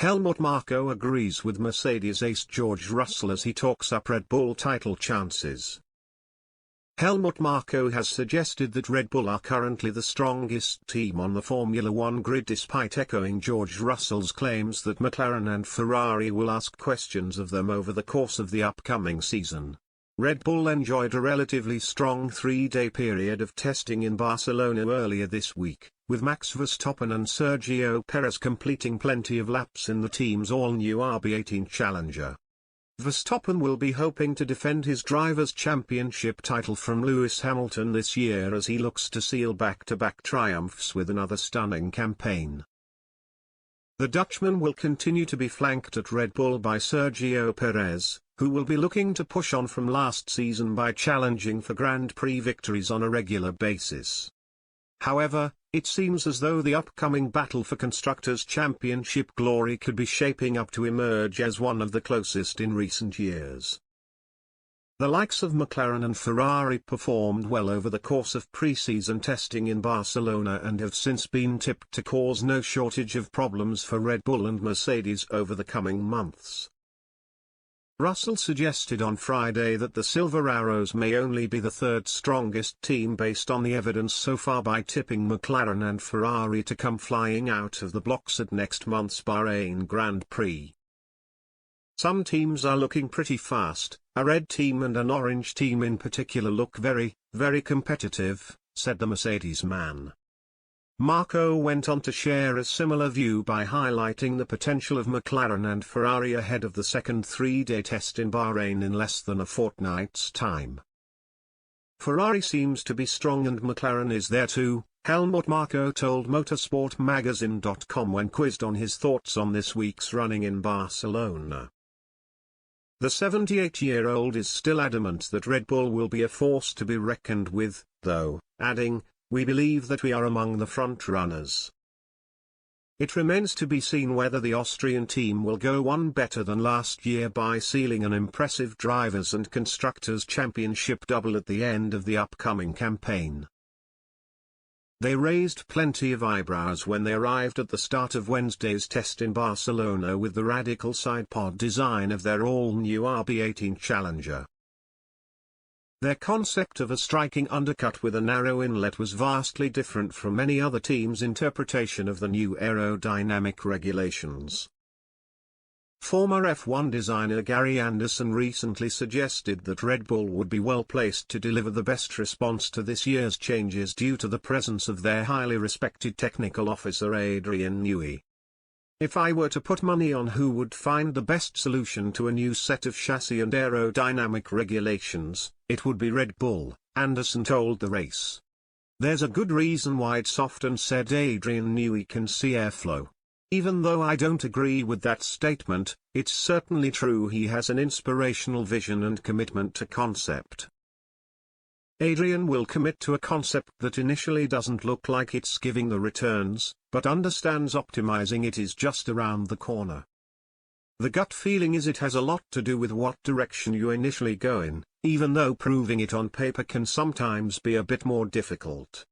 Helmut Marko agrees with Mercedes ace George Russell as he talks up Red Bull title chances. Helmut Marko has suggested that Red Bull are currently the strongest team on the Formula One grid, despite echoing George Russell's claims that McLaren and Ferrari will ask questions of them over the course of the upcoming season. Red Bull enjoyed a relatively strong 3-day period of testing in Barcelona earlier this week, with Max Verstappen and Sergio Perez completing plenty of laps in the team's all-new RB18 Challenger. Verstappen will be hoping to defend his Drivers' Championship title from Lewis Hamilton this year as he looks to seal back-to-back triumphs with another stunning campaign. The Dutchman will continue to be flanked at Red Bull by Sergio Perez, who will be looking to push on from last season by challenging for Grand Prix victories on a regular basis. However, it seems as though the upcoming battle for Constructors' Championship glory could be shaping up to emerge as one of the closest in recent years. The likes of McLaren and Ferrari performed well over the course of pre-season testing in Barcelona and have since been tipped to cause no shortage of problems for Red Bull and Mercedes over the coming months. Russell suggested on Friday that the Silver Arrows may only be the third strongest team based on the evidence so far, by tipping McLaren and Ferrari to come flying out of the blocks at next month's Bahrain Grand Prix. Some teams are looking pretty fast, a red team and an orange team in particular look very, very competitive, said the Mercedes man. Marko went on to share a similar view by highlighting the potential of McLaren and Ferrari ahead of the second 3-day test in Bahrain in less than a fortnight's time. Ferrari seems to be strong and McLaren is there too, Helmut Marko told motorsportmagazine.com when quizzed on his thoughts on this week's running in Barcelona. The 78-year-old is still adamant that Red Bull will be a force to be reckoned with, though, adding, "We believe that we are among the front runners." It remains to be seen whether the Austrian team will go one better than last year by sealing an impressive Drivers' and Constructors' Championship double at the end of the upcoming campaign. They raised plenty of eyebrows when they arrived at the start of Wednesday's test in Barcelona with the radical sidepod design of their all-new RB18 Challenger. Their concept of a striking undercut with a narrow inlet was vastly different from any other team's interpretation of the new aerodynamic regulations. Former F1 designer Gary Anderson recently suggested that Red Bull would be well placed to deliver the best response to this year's changes due to the presence of their highly respected technical officer Adrian Newey. "If I were to put money on who would find the best solution to a new set of chassis and aerodynamic regulations, it would be Red Bull," Anderson told the race. "There's a good reason why it's often said Adrian Newey can see airflow. Even though I don't agree with that statement, it's certainly true he has an inspirational vision and commitment to concept. Adrian will commit to a concept that initially doesn't look like it's giving the returns, but understands optimizing it is just around the corner. The gut feeling is it has a lot to do with what direction you initially go in, even though proving it on paper can sometimes be a bit more difficult."